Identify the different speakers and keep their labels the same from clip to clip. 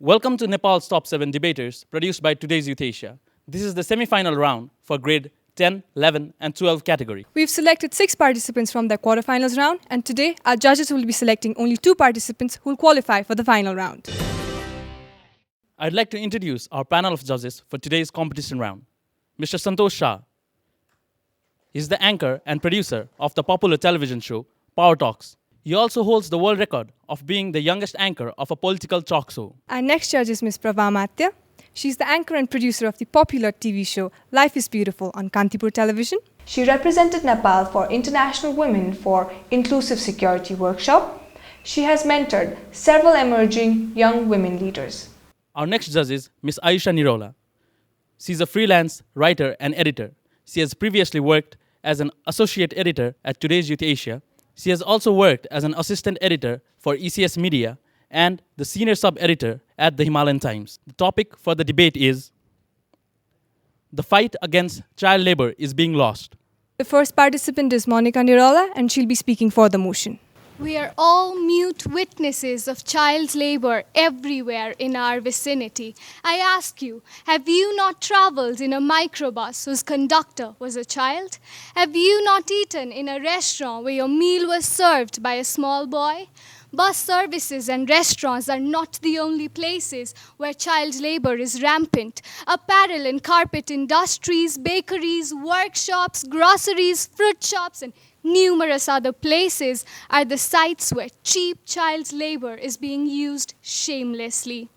Speaker 1: Welcome to Nepal's Top 7 Debaters, produced by Today's Youth Asia. This is the semi-final round for grade 10, 11 and 12 category.
Speaker 2: We've selected 6 participants from the quarterfinals round, and today our judges will be selecting only 2 participants who will qualify for the final round.
Speaker 1: I'd like to introduce our panel of judges for today's competition round. Mr. Santosh Shah. He's the anchor and producer of the popular television show Power Talks. He also holds the world record of being the youngest anchor of a political talk show.
Speaker 2: Our next judge is Ms. Prabha Matya. She's the anchor and producer of the popular TV show Life is Beautiful on Kantipur television. She represented Nepal for International Women for Inclusive Security Workshop. She has mentored several emerging young women leaders.
Speaker 1: Our next judge is Ms. Ayusha Nirola. She's a freelance writer and editor. She has previously worked as an associate editor at Today's Youth Asia. She has also worked as an assistant editor for ECS Media and the senior sub-editor at the Himalayan Times. The topic for the debate is the fight against child labor is being lost.
Speaker 2: The first participant is Monica Nirola, and she'll be speaking for the motion.
Speaker 3: We are all mute witnesses of child labor everywhere in our vicinity. I ask you, have you not traveled in a microbus whose conductor was a child? Have you not eaten in a restaurant where your meal was served by a small boy? Bus services and restaurants are not the only places where child labor is rampant. Apparel and carpet industries, bakeries, workshops, groceries, fruit shops, and numerous other places are the sites where cheap child labor is being used shamelessly.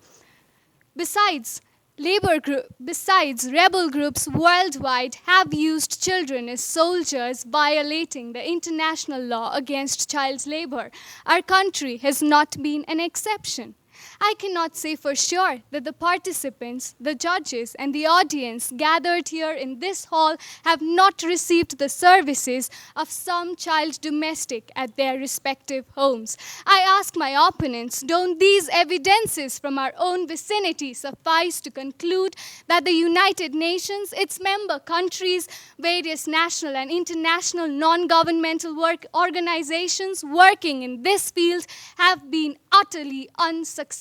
Speaker 3: Besides, rebel groups worldwide have used children as soldiers, violating the international law against child labor. Our country has not been an exception. I cannot say for sure that the participants, the judges, and the audience gathered here in this hall have not received the services of some child domestic at their respective homes. I ask my opponents, don't these evidences from our own vicinity suffice to conclude that the United Nations, its member countries, various national and international non-governmental organizations working in this field have been utterly unsuccessful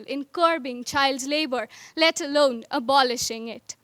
Speaker 3: in curbing child labor, let alone abolishing it?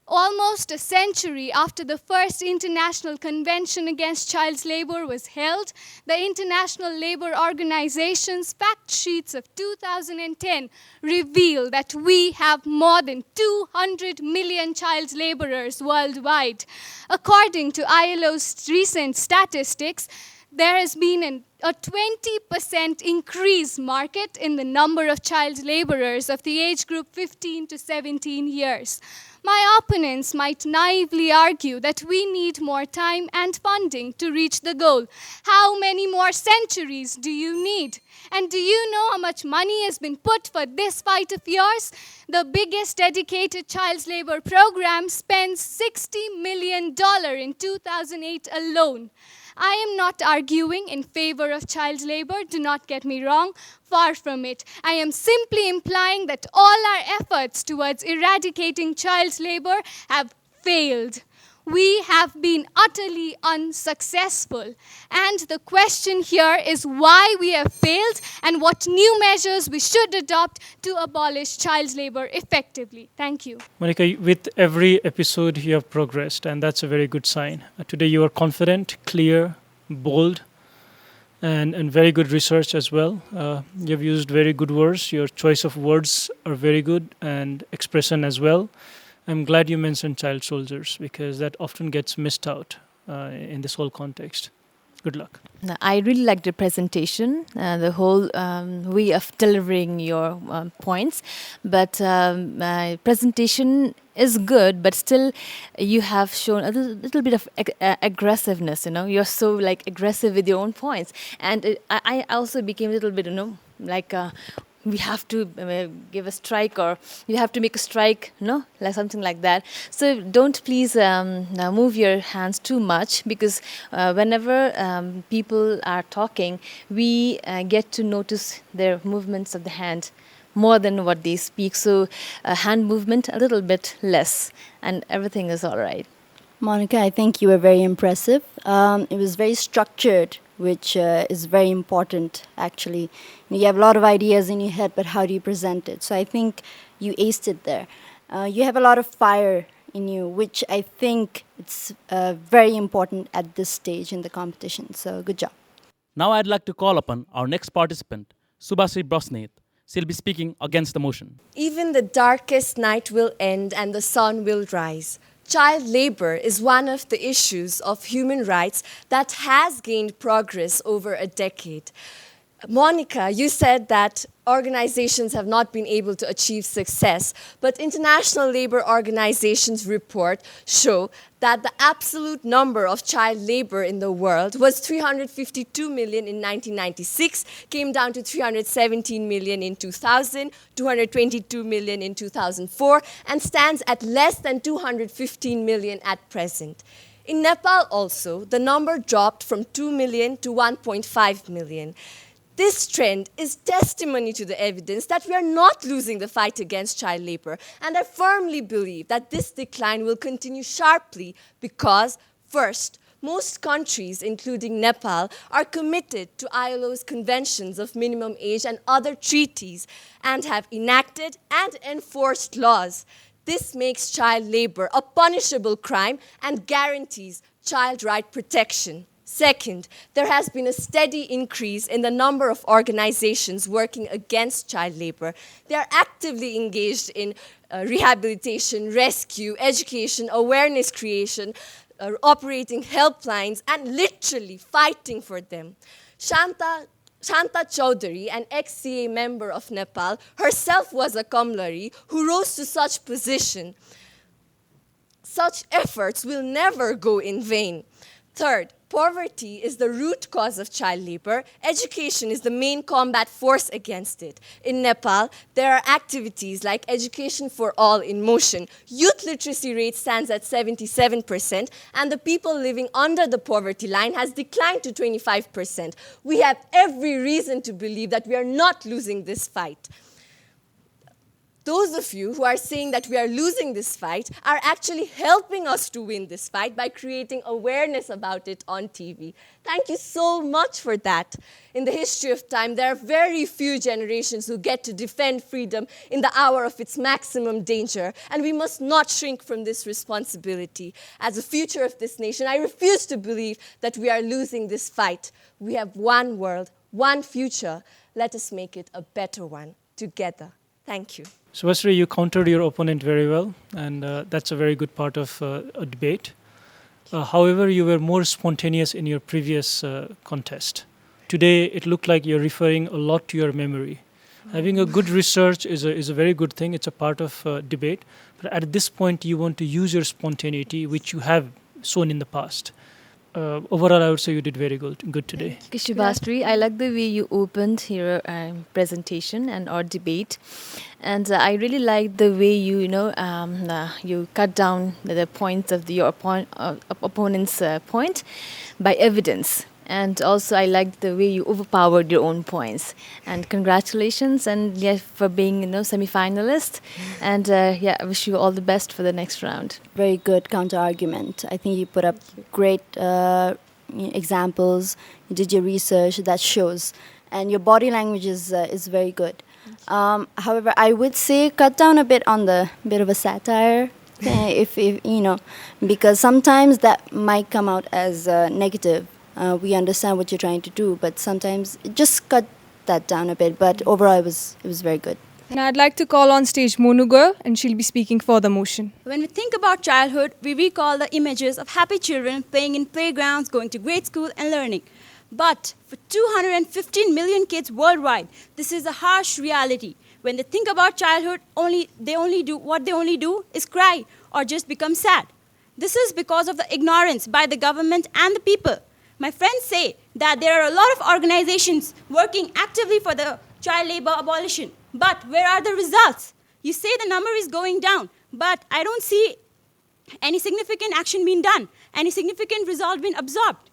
Speaker 3: Almost a century after the first International Convention Against Child Labor was held, the International Labour Organization's fact sheets of 2010 reveal that we have more than 200 million child laborers worldwide. According to ILO's recent statistics, there has been a 20% increase market in the number of child laborers of the age group 15 to 17 years. My opponents might naively argue that we need more time and funding to reach the goal. How many more centuries do you need? And do you know how much money has been put for this fight of yours? The biggest dedicated child labor program spends $60 million in 2008 alone. I am not arguing in favor of child labor, do not get me wrong, far from it. I am simply implying that all our efforts towards eradicating child labor have failed. We have been utterly unsuccessful. And the question here is why we have failed and what new measures we should adopt to abolish child labor effectively. Thank you.
Speaker 4: Monica, with every episode you have progressed, and that's a very good sign. Today you are confident, clear, bold, and very good research as well. You have used very good words. Your choice of words are very good, and expression as well. I'm glad you mentioned child soldiers because that often gets missed out in this whole context. Good luck.
Speaker 5: I really liked the presentation, the whole way of delivering your points. But my presentation is good, but still you have shown a little bit of aggressiveness, You're so aggressive with your own points. And I also became a little bit, we have to give a strike or you have to make a strike, something like that. So don't please move your hands too much because whenever people are talking, we get to notice their movements of the hand more than what they speak. So hand movement a little bit less and everything is all right.
Speaker 6: Monica, I think you were very impressive. It was very structured which is very important, actually. You have a lot of ideas in your head, but how do you present it? So I think you aced it there. You have a lot of fire in you, which I think it's very important at this stage in the competition. So good job.
Speaker 1: Now I'd like to call upon our next participant, Subhasri Brosnath. She'll be speaking against the motion.
Speaker 7: Even the darkest night will end and the sun will rise. Child labor is one of the issues of human rights that has gained progress over a decade. Monica, you said that organizations have not been able to achieve success, but international labor organizations' report show that the absolute number of child labor in the world was 352 million in 1996, came down to 317 million in 2000, 222 million in 2004, and stands at less than 215 million at present. In Nepal also, the number dropped from 2 million to 1.5 million. This trend is testimony to the evidence that we are not losing the fight against child labor, and I firmly believe that this decline will continue sharply because, first, most countries, including Nepal, are committed to ILO's conventions of minimum age and other treaties and have enacted and enforced laws. This makes child labor a punishable crime and guarantees child right protection. Second, there has been a steady increase in the number of organizations working against child labor. They are actively engaged in rehabilitation, rescue, education, awareness creation, operating helplines, and literally fighting for them. Shanta Chowdhury, an ex-CA member of Nepal, herself was a Kamlari who rose to such position. Such efforts will never go in vain. Third, poverty is the root cause of child labor. Education is the main combat force against it. In Nepal, there are activities like Education for All in motion. Youth literacy rate stands at 77%, and the people living under the poverty line has declined to 25%. We have every reason to believe that we are not losing this fight. Those of you who are saying that we are losing this fight are actually helping us to win this fight by creating awareness about it on TV. Thank you so much for that. In the history of time, there are very few generations who get to defend freedom in the hour of its maximum danger, and we must not shrink from this responsibility. As the future of this nation, I refuse to believe that we are losing this fight. We have one world, one future. Let us make it a better one together. Thank you.
Speaker 4: Subhasri, you countered your opponent very well, and that's a very good part of a debate. However, you were more spontaneous in your previous contest. Today, it looked like you're referring a lot to your memory. Having a good research is a very good thing. It's a part of debate. But at this point, you want to use your spontaneity, which you have shown in the past. Overall, I would say you did very good today.
Speaker 5: Shubhasri, I like the way you opened your presentation and our debate, and I really like the way you cut down the points of your opponent's point by evidence. And also, I liked the way you overpowered your own points. And congratulations, and for being semi-finalist. And I wish you all the best for the next round.
Speaker 6: Very good counter argument. I think you put up great examples. You did your research that shows, and your body language is very good. However, I would say cut down a bit on the bit of a satire. if because sometimes that might come out as negative. We understand what you're trying to do, but sometimes just cut that down a bit. But overall, it was very good.
Speaker 2: Now I'd like to call on stage Monu Girl, and she'll be speaking for the motion.
Speaker 8: When we think about childhood, we recall the images of happy children playing in playgrounds, going to grade school, and learning. But for 215 million kids worldwide, this is a harsh reality. When they think about childhood, they only do is cry or just become sad. This is because of the ignorance by the government and the people. My friends say that there are a lot of organizations working actively for the child labor abolition. But where are the results? You say the number is going down, but I don't see any significant action being done, any significant result being absorbed.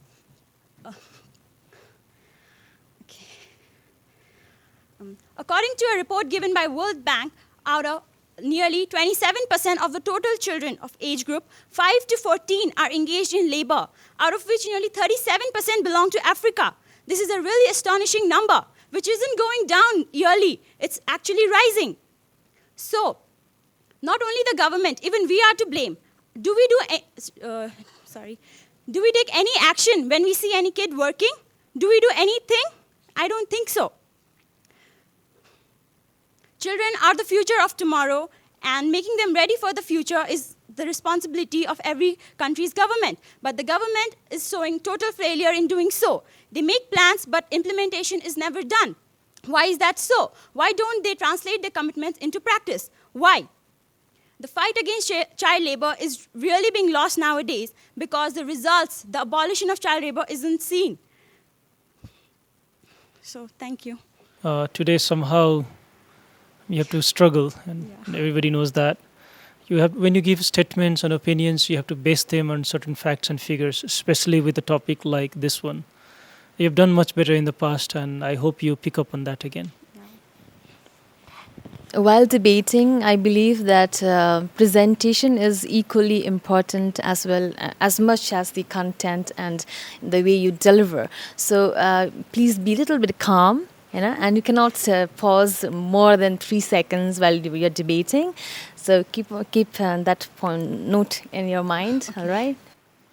Speaker 8: According to a report given by World Bank, out of nearly 27% of the total children of age group 5 to 14 are engaged in labor, out of which nearly 37% belong to Africa. This is a really astonishing number, which isn't going down yearly. It's actually rising. So, not only the government, even we are to blame. Do we take any action when we see any kid working? Do we do anything? I don't think so. Children are the future of tomorrow, and making them ready for the future is the responsibility of every country's government. But the government is showing total failure in doing so. They make plans, but implementation is never done. Why is that so? Why don't they translate their commitments into practice? Why? The fight against child labor is really being lost nowadays because the results, the abolition of child labor, isn't seen. So, thank you.
Speaker 4: Today, somehow, you have to struggle, and everybody knows that. When you give statements and opinions, you have to base them on certain facts and figures, especially with a topic like this one. You've done much better in the past, and I hope you pick up on that again.
Speaker 5: While debating, I believe that presentation is equally important as well, as much as the content and the way you deliver. So please be a little bit calm, and you cannot pause more than 3 seconds while you're debating. So keep that point note in your mind. Okay. All right.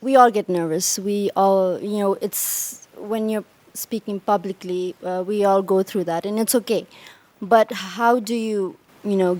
Speaker 6: We all get nervous. We all, it's when you're speaking publicly, we all go through that, and it's okay. But how do you,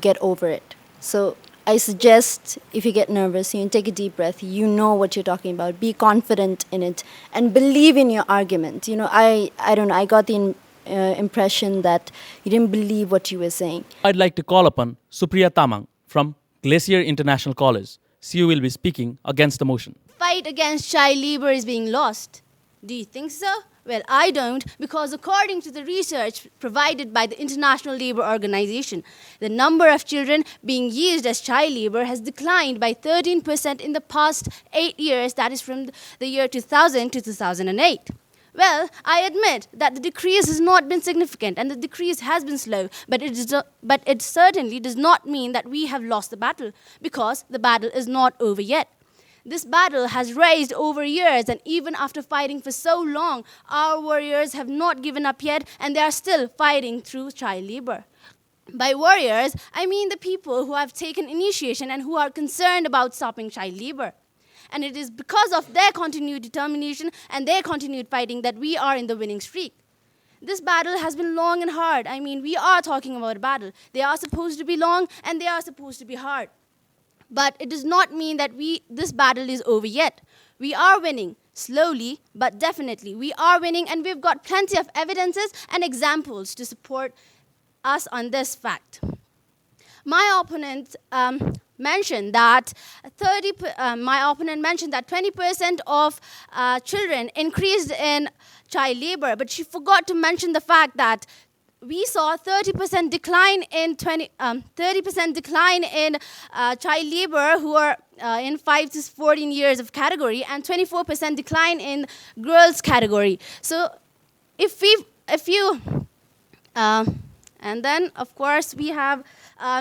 Speaker 6: get over it? So I suggest if you get nervous, take a deep breath. You know what you're talking about. Be confident in it and believe in your argument. I don't know. I got the impression that you didn't believe what you were saying.
Speaker 1: I'd like to call upon Supriya Tamang from Glacier International College. She will be speaking against the motion.
Speaker 9: Fight against child labor is being lost. Do you think so? Well, I don't, because according to the research provided by the International Labour Organization, the number of children being used as child labor has declined by 13% in the past 8 years, that is from the year 2000 to 2008. Well, I admit that the decrease has not been significant and the decrease has been slow, but it certainly does not mean that we have lost the battle, because the battle is not over yet. This battle has raged over years, and even after fighting for so long, our warriors have not given up yet, and they are still fighting through child labor. By warriors, I mean the people who have taken initiation and who are concerned about stopping child labor. And it is because of their continued determination and their continued fighting that we are in the winning streak. This battle has been long and hard. I mean, we are talking about a battle. They are supposed to be long and they are supposed to be hard. But it does not mean that this battle is over yet. We are winning, slowly, but definitely. We are winning, and we've got plenty of evidences and examples to support us on this fact. My opponent mentioned that 20% of children increased in child labor, but she forgot to mention the fact that we saw 30% decline in child labor who are in 5 to 14 years of category, and 24% decline in girls category. So and then of course we have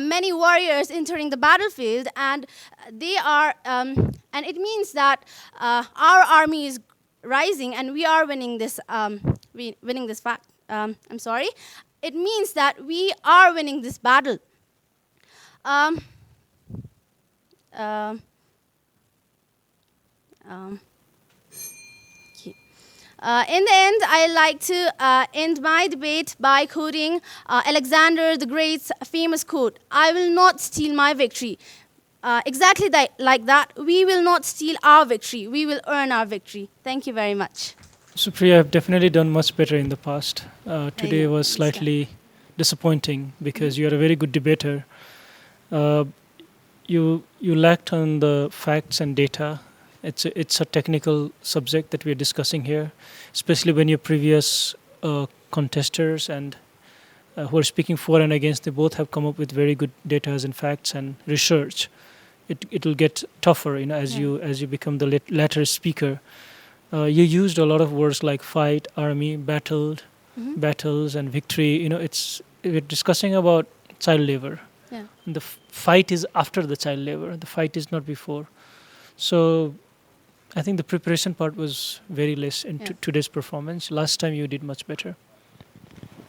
Speaker 9: many warriors entering the battlefield, and they are and it means that our army is rising and we are winning this fact. It means that we are winning this battle. In the end, I like to end my debate by quoting Alexander the Great's famous quote, "I will not steal my victory." Exactly like that, we will not steal our victory. We will earn our victory. Thank you very much.
Speaker 4: Supriya, I've definitely done much better in the past. Today was slightly disappointing because you are a very good debater. You lacked on the facts and data. It's a technical subject that we are discussing here, especially when your previous contesters and who are speaking for and against, they both have come up with very good data and facts and research. It will get tougher, as you become the latter speaker. You used a lot of words like fight, army, battles, and victory. We're discussing about child labor.
Speaker 9: Yeah.
Speaker 4: And the fight is after the child labor. The fight is not before. So I think the preparation part was very less in today's performance. Last time you did much better.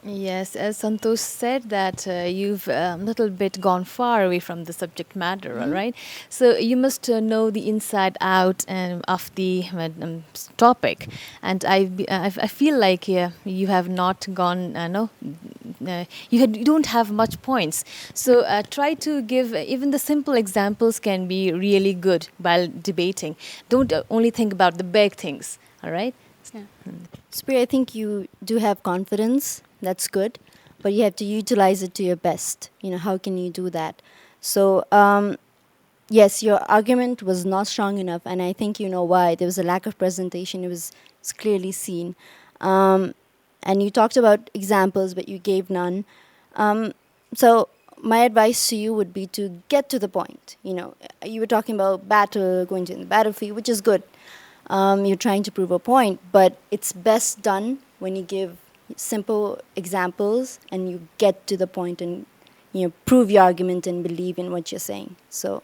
Speaker 5: Yes, as Santosh said that you've a little bit gone far away from the subject matter, all right? So you must know the inside out of the topic. And I feel like you have not gone, you don't have much points. So try to give, even the simple examples can be really good while debating. Don't only think about the big things, all right?
Speaker 6: Spray, I think you do have confidence. That's good, but you have to utilize it to your best. How can you do that? So, yes, your argument was not strong enough, and I think you know why. There was a lack of presentation. It's clearly seen. And you talked about examples, but you gave none. So my advice to you would be to get to the point. You were talking about going to the battlefield, which is good. You're trying to prove a point, but it's best done when you give simple examples and you get to the point and prove your argument and believe in what you're saying. So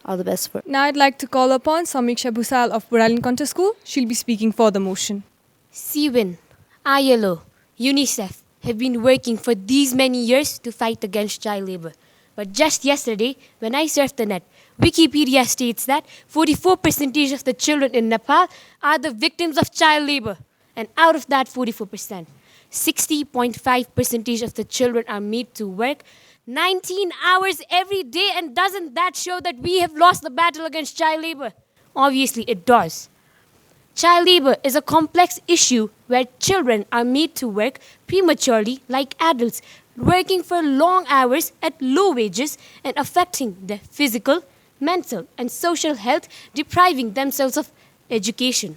Speaker 6: all the best for it.
Speaker 2: Now I'd like to call upon Samiksha Bhusal of Buralin Conta School. She'll be speaking for the motion.
Speaker 10: CWIN, ILO, UNICEF have been working for these many years to fight against child labor. But just yesterday, when I surfed the net, Wikipedia states that 44% of the children in Nepal are the victims of child labor. And out of that 44%, 60.5% of the children are made to work 19 hours every day. And doesn't that show that we have lost the battle against child labor? Obviously, it does. Child labor is a complex issue where children are made to work prematurely like adults, working for long hours at low wages and affecting their physical, mental, and social health, depriving themselves of education.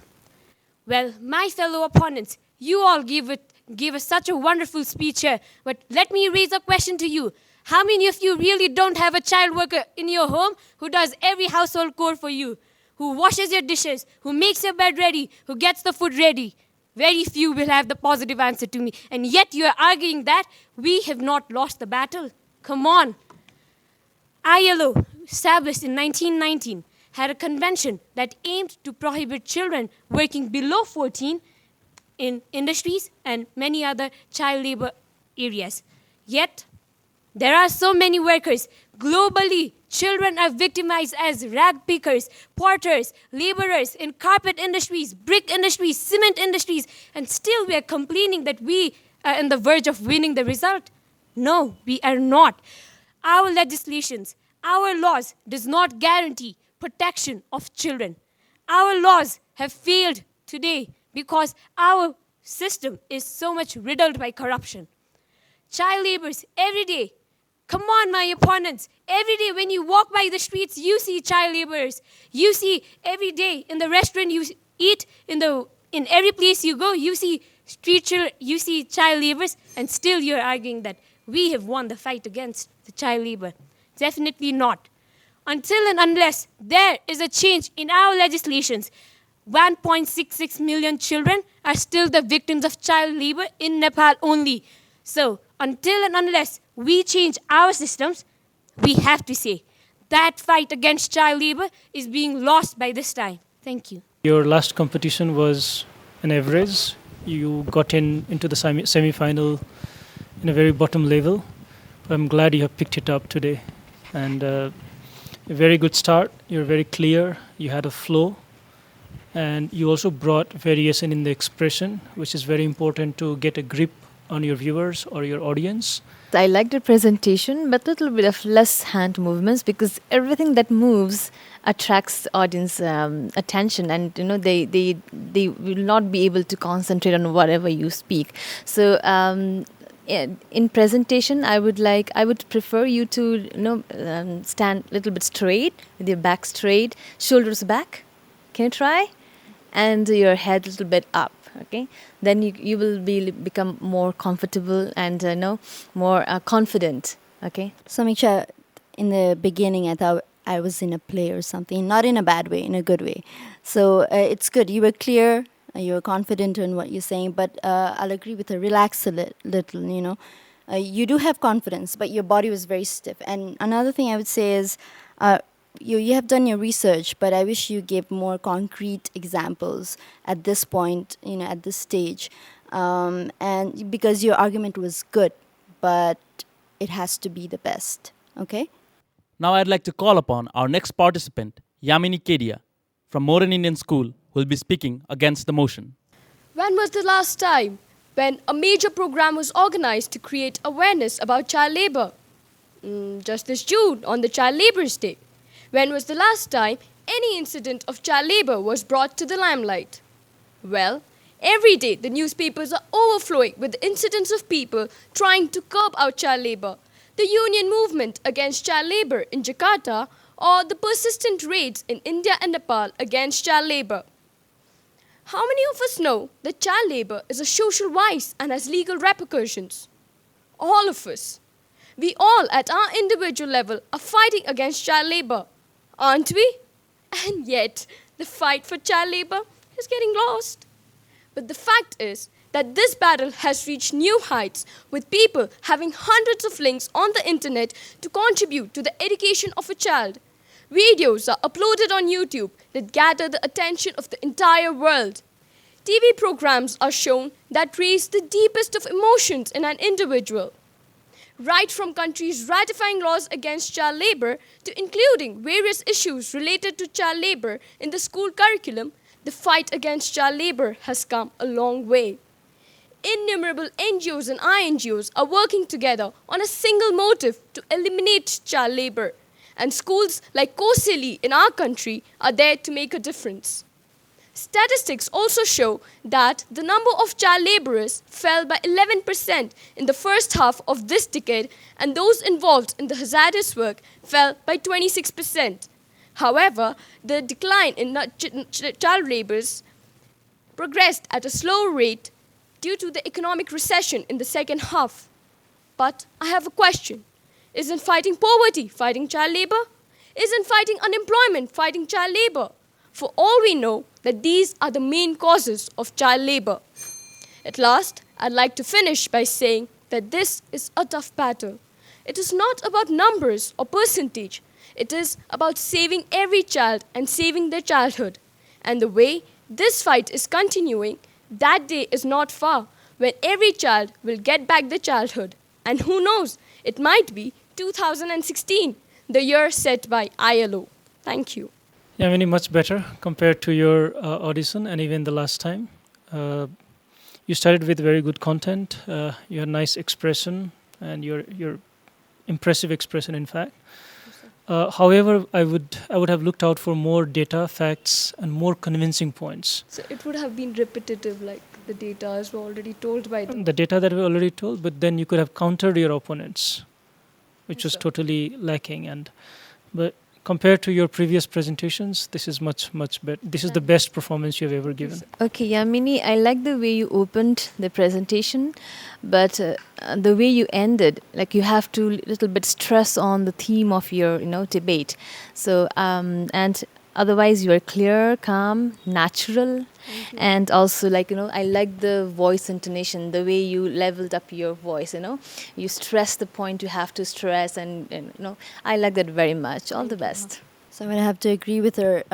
Speaker 10: Well, my fellow opponents, you all gave us such a wonderful speech here, but let me raise a question to you. How many of you really don't have a child worker in your home who does every household chore for you, who washes your dishes, who makes your bed ready, who gets the food ready? Very few will have the positive answer to me, and yet you are arguing that we have not lost the battle. Come on. ILO, established in 1919, had a convention that aimed to prohibit children working below 14 in industries and many other child labor areas. Yet, there are so many workers. Globally, children are victimized as rag pickers, porters, laborers in carpet industries, brick industries, cement industries, and still we are complaining that we are on the verge of winning the result. No, we are not. Our legislations, our laws does not guarantee protection of children. Our laws have failed today because our system is so much riddled by corruption. Child laborers every day. Come on, my opponents. Every day when you walk by the streets, you see child laborers. You see every day in the restaurant you eat, in every place you go, you see you see child laborers, and still you're arguing that we have won the fight against the child labor. Definitely not. Until and unless there is a change in our legislations, 1.66 million children are still the victims of child labor in Nepal only. So, until and unless we change our systems, we have to say that fight against child labor is being lost by this time. Thank you.
Speaker 4: Your last competition was an average. You got into the semi-final in a very bottom level. I'm glad you have picked it up today. And a very good start. You're very clear. You had a flow. And you also brought variation in the expression, which is very important to get a grip on your viewers or your audience.
Speaker 5: I liked the presentation, but a little bit of less hand movements because everything that moves attracts audience attention, and they will not be able to concentrate on whatever you speak. So in presentation, I would prefer you to stand a little bit straight with your back straight, shoulders back. Can you try? And your head a little bit up. Okay, then you will become more comfortable and more confident. Okay.
Speaker 6: Samiksha, in the beginning, I thought I was in a play or something, not in a bad way, in a good way. So it's good. You were clear. You were confident in what you're saying, but I'll agree with her. Relax a little. you do have confidence, but your body was very stiff. And another thing I would say is, you have done your research, but I wish you gave more concrete examples at this point, at this stage, and because your argument was good, but it has to be the best. Okay.
Speaker 1: Now I'd like to call upon our next participant, Yamini Kedia, from Modern Indian School, who will be speaking against the motion.
Speaker 11: When was the last time when a major program was organized to create awareness about child labor? Just this June, on the Child Labor's Day. When was the last time any incident of child labor was brought to the limelight? Well, every day the newspapers are overflowing with incidents of people trying to curb out child labor, the union movement against child labor in Jakarta, or the persistent raids in India and Nepal against child labor. How many of us know that child labor is a social vice and has legal repercussions? All of us. We all at our individual level are fighting against child labor, aren't we? And yet, the fight for child labor is getting lost. But the fact is that this battle has reached new heights, with people having hundreds of links on the internet to contribute to the education of a child. Videos are uploaded on YouTube that gather the attention of the entire world. TV programs are shown that raise the deepest of emotions in an individual. Right from countries ratifying laws against child labor to including various issues related to child labor in the school curriculum, the fight against child labor has come a long way. Innumerable NGOs and INGOs are working together on a single motive to eliminate child labor, and schools like Koseli in our country are there to make a difference. Statistics also show that the number of child laborers fell by 11% in the first half of this decade, and those involved in the hazardous work fell by 26%. However, the decline in child laborers progressed at a slower rate due to the economic recession in the second half. But I have a question. Isn't fighting poverty fighting child labor? Isn't fighting unemployment fighting child labor? For all we know that these are the main causes of child labor. At last, I'd like to finish by saying that this is a tough battle. It is not about numbers or percentage. It is about saving every child and saving their childhood. And the way this fight is continuing, that day is not far when every child will get back their childhood. And who knows, it might be 2016, the year set by ILO. Thank you.
Speaker 4: Yeah, very much better compared to your audition and even the last time. You started with very good content, your nice expression, and your impressive expression, in fact. However, I would have looked out for more data, facts, and more convincing points.
Speaker 11: So it would have been repetitive, like the data is already told by them.
Speaker 4: The data that we already told, but then you could have countered your opponents, which was totally lacking. But compared to your previous presentations, this is much better. This is the best performance you have ever given.
Speaker 5: Okay, Yamini, I like the way you opened the presentation, but the way you ended, like you have to little bit stress on the theme of your, debate. So, and otherwise you are clear, calm, natural, and also I like the voice intonation, the way you leveled up your voice, you stress the point you have to stress, and I like that very much. All the best.
Speaker 6: So I'm going to have to agree with her.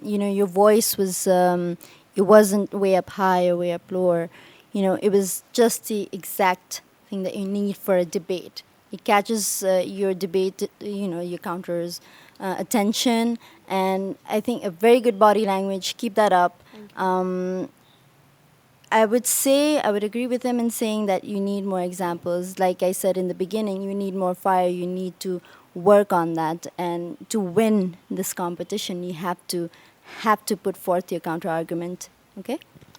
Speaker 6: Your voice was, it wasn't way up high or way up lower. It was just the exact thing that you need for a debate. It catches your debate, your counters' attention, and I think a very good body language. Keep that up. I would agree with him in saying that you need more examples. Like I said in the beginning, you need more fire. You need to work on that, and to win this competition, you have to put forth your counter argument. Okay,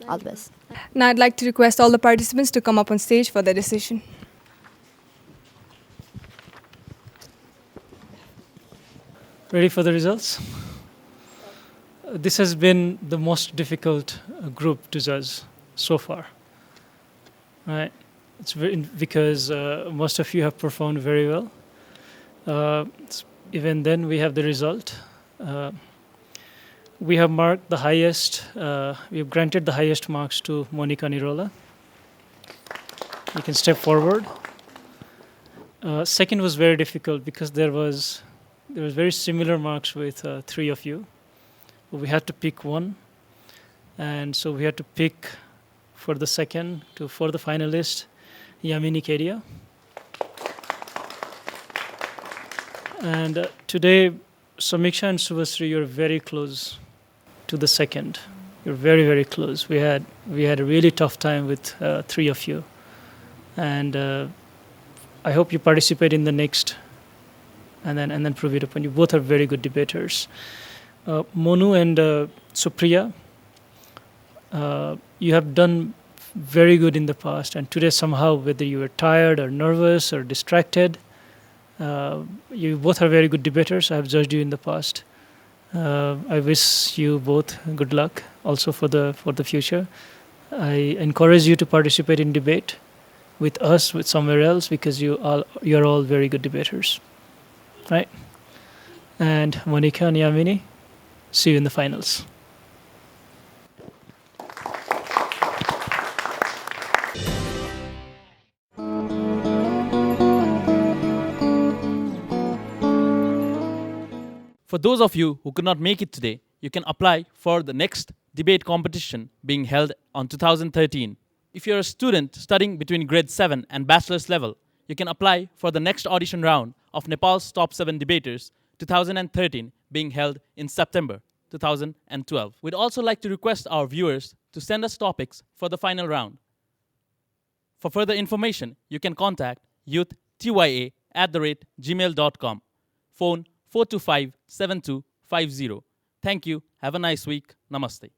Speaker 6: all the best.
Speaker 2: Now I'd like to request all the participants to come up on stage for their decision.
Speaker 4: Ready for the results? This has been the most difficult group to judge so far. Right? It's because most of you have performed very well. Even then, we have the result. We have marked the highest. We have granted the highest marks to Monica Nirola. You can step forward. Second was very difficult because there was very similar marks with three of you. We had to pick one, and so we had to pick for the second for the finalist, Yamini Kedia. And today, Samiksha and Subhasri, you're very close to the second. You're very, very close. We had a really tough time with three of you, and I hope you participate in the next, and then prove it upon. You both are very good debaters. Monu and Supriya, you have done very good in the past, and today somehow, whether you were tired or nervous or distracted, you both are very good debaters. I have judged you in the past. I wish you both good luck also for the future. I encourage you to participate in debate with us, with somewhere else, because you're all very good debaters, right? And Monica and Yamini, see you in the finals.
Speaker 1: For those of you who could not make it today, you can apply for the next debate competition being held on 2013. If you're a student studying between grade 7 and bachelor's level, you can apply for the next audition round of Nepal's Top 7 Debaters 2013 being held in September 2012. We'd also like to request our viewers to send us topics for the final round. For further information, you can contact youthtya@gmail.com. Phone 425-7250. Thank you. Have a nice week. Namaste.